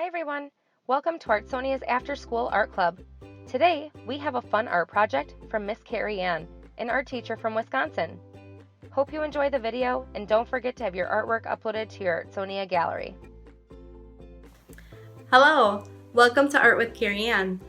Hi everyone! Welcome to Artsonia's After School Art Club. Today, we have a fun art project from Miss Keriann, an art teacher from Wisconsin. Hope you enjoy the video and don't forget to have your artwork uploaded to your Artsonia gallery. Hello! Welcome to Art with Keriann.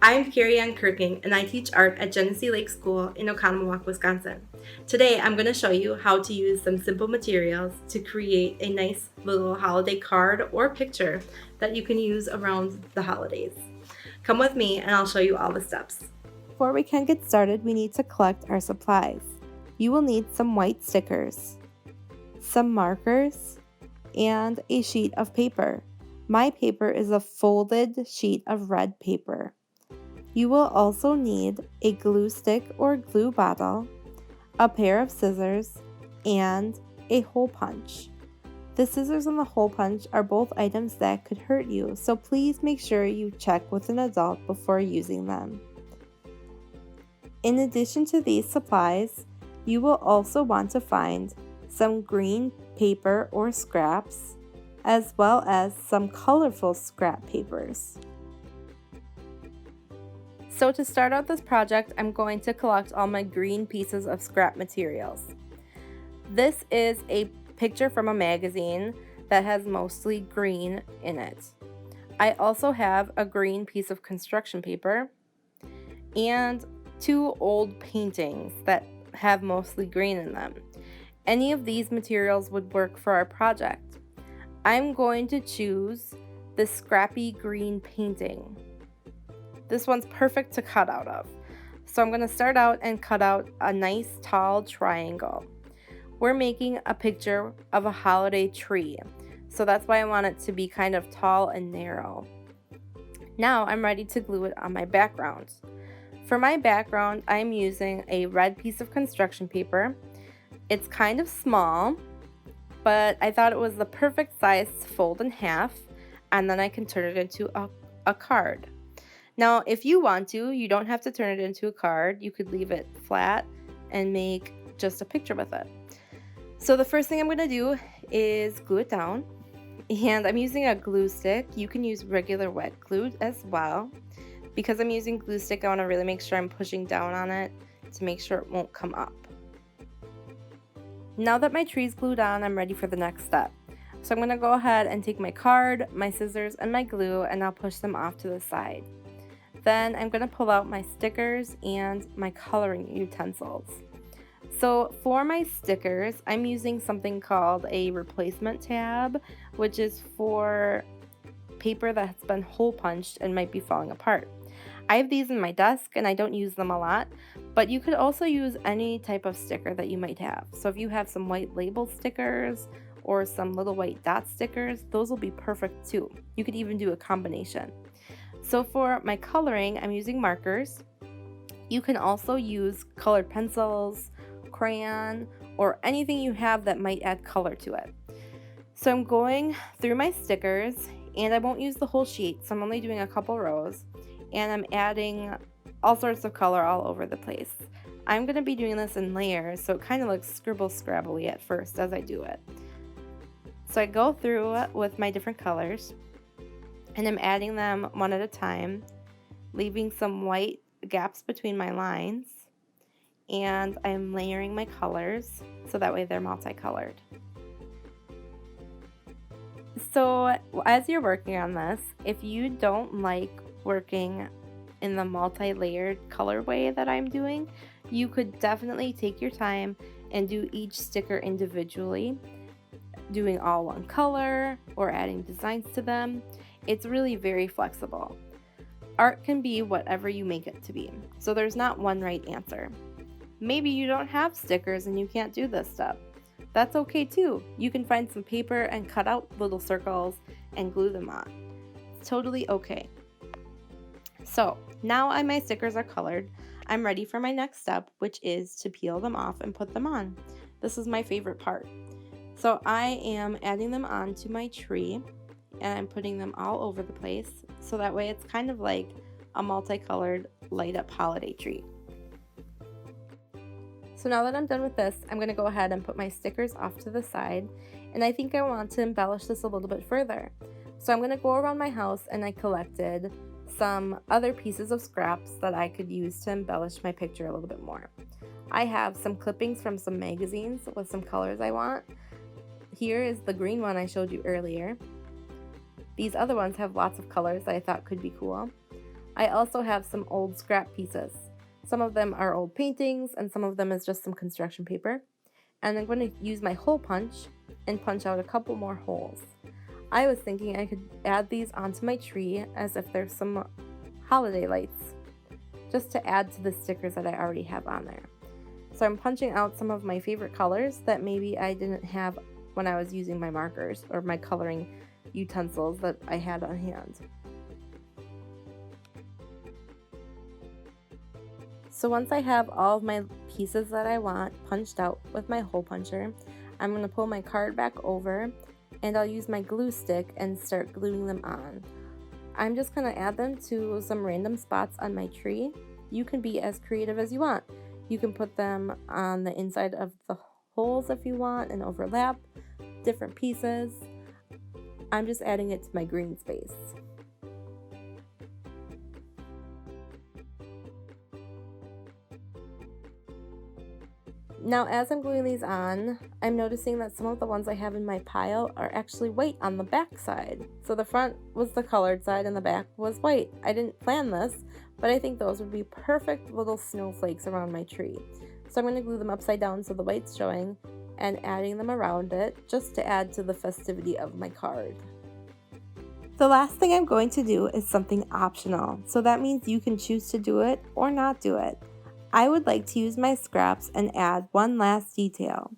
I'm Keriann Kirkeng and I teach art at Genesee Lake School in Oconomowoc, Wisconsin. Today I'm going to show you how to use some simple materials to create a nice little holiday card or picture that you can use around the holidays. Come with me and I'll show you all the steps. Before we can get started, we need to collect our supplies. You will need some white stickers, some markers, and a sheet of paper. My paper is a folded sheet of red paper. You will also need a glue stick or glue bottle, a pair of scissors, and a hole punch. The scissors and the hole punch are both items that could hurt you, so please make sure you check with an adult before using them. In addition to these supplies, you will also want to find some green paper or scraps, as well as some colorful scrap papers. So to start out this project, I'm going to collect all my green pieces of scrap materials. This is a picture from a magazine that has mostly green in it. I also have a green piece of construction paper and 2 old paintings that have mostly green in them. Any of these materials would work for our project. I'm going to choose the scrappy green painting. This one's perfect to cut out of. So I'm going to start out and cut out a nice tall triangle. We're making a picture of a holiday tree, so that's why I want it to be kind of tall and narrow. Now I'm ready to glue it on my background. For my background, I'm using a red piece of construction paper. It's kind of small, but I thought it was the perfect size to fold in half, and then I can turn it into a card. Now, if you want to, you don't have to turn it into a card. You could leave it flat and make just a picture with it. So the first thing I'm going to do is glue it down, and I'm using a glue stick. You can use regular wet glue as well. Because I'm using glue stick, I want to really make sure I'm pushing down on it to make sure it won't come up. Now that my tree's glued on, I'm ready for the next step. So I'm going to go ahead and take my card, my scissors, and my glue, and I'll push them off to the side. Then I'm going to pull out my stickers and my coloring utensils. So for my stickers, I'm using something called a replacement tab, which is for paper that's been hole punched and might be falling apart. I have these in my desk and I don't use them a lot, but you could also use any type of sticker that you might have. So if you have some white label stickers or some little white dot stickers, those will be perfect too. You could even do a combination. So for my coloring, I'm using markers. You can also use colored pencils, crayon, or anything you have that might add color to it. So I'm going through my stickers, and I won't use the whole sheet, so I'm only doing a couple rows, and I'm adding all sorts of color all over the place. I'm going to be doing this in layers, so it kind of looks scribble-scrabbly at first as I do it. So I go through with my different colors, and I'm adding them one at a time, leaving some white gaps between my lines, and I'm layering my colors so that way they're multicolored. So as you're working on this, if you don't like working in the multi-layered color way that I'm doing, you could definitely take your time and do each sticker individually, doing all one color or adding designs to them. It's really very flexible. Art can be whatever you make it to be, so there's not one right answer. Maybe you don't have stickers and you can't do this step. That's okay too. You can find some paper and cut out little circles and glue them on. It's totally okay. So now my stickers are colored, I'm ready for my next step, which is to peel them off and put them on. This is my favorite part. So I am adding them onto my tree, and I'm putting them all over the place, so that way it's kind of like a multicolored light up holiday tree. So now that I'm done with this, I'm going to go ahead and put my stickers off to the side, and I think I want to embellish this a little bit further. So I'm going to go around my house and I collected some other pieces of scraps that I could use to embellish my picture a little bit more. I have some clippings from some magazines with some colors I want. Here is the green one I showed you earlier. These other ones have lots of colors that I thought could be cool. I also have some old scrap pieces. Some of them are old paintings and some of them is just some construction paper. And I'm going to use my hole punch and punch out a couple more holes. I was thinking I could add these onto my tree as if there's some holiday lights, just to add to the stickers that I already have on there. So I'm punching out some of my favorite colors that maybe I didn't have when I was using my markers or my coloring utensils that I had on hand. So once I have all of my pieces that I want punched out with my hole puncher, I'm going to pull my card back over and I'll use my glue stick and start gluing them on. I'm just going to add them to some random spots on my tree. You can be as creative as you want. You can put them on the inside of the holes if you want and overlap different pieces. I'm just adding it to my green space. Now as I'm gluing these on, I'm noticing that some of the ones I have in my pile are actually white on the back side. So the front was the colored side and the back was white. I didn't plan this, but I think those would be perfect little snowflakes around my tree. So I'm going to glue them upside down so the white's showing and adding them around it just to add to the festivity of my card. The last thing I'm going to do is something optional, so that means you can choose to do it or not do it. I would like to use my scraps and add one last detail.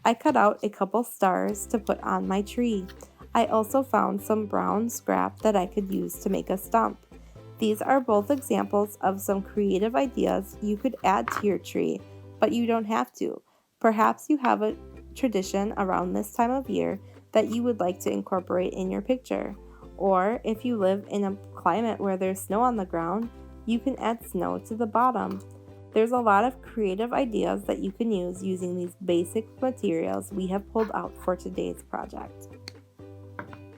I cut out a couple stars to put on my tree. I also found some brown scrap that I could use to make a stump. These are both examples of some creative ideas you could add to your tree, but you don't have to. Perhaps you have a tradition around this time of year that you would like to incorporate in your picture. Or if you live in a climate where there's snow on the ground, you can add snow to the bottom. There's a lot of creative ideas that you can use using these basic materials we have pulled out for today's project.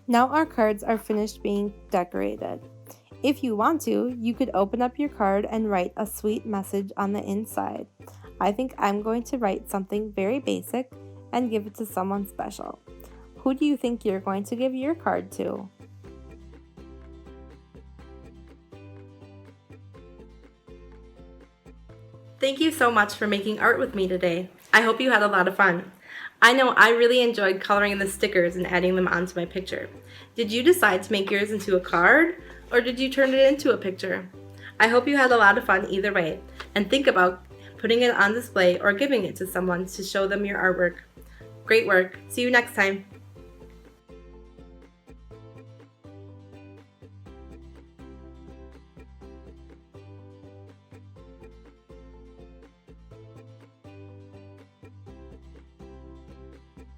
Now our cards are finished being decorated. If you want to, you could open up your card and write a sweet message on the inside. I think I'm going to write something very basic and give it to someone special. Who do you think you're going to give your card to? Thank you so much for making art with me today. I hope you had a lot of fun. I know I really enjoyed coloring the stickers and adding them onto my picture. Did you decide to make yours into a card, or did you turn it into a picture? I hope you had a lot of fun either way, and think about putting it on display or giving it to someone to show them your artwork. Great work. See you next time.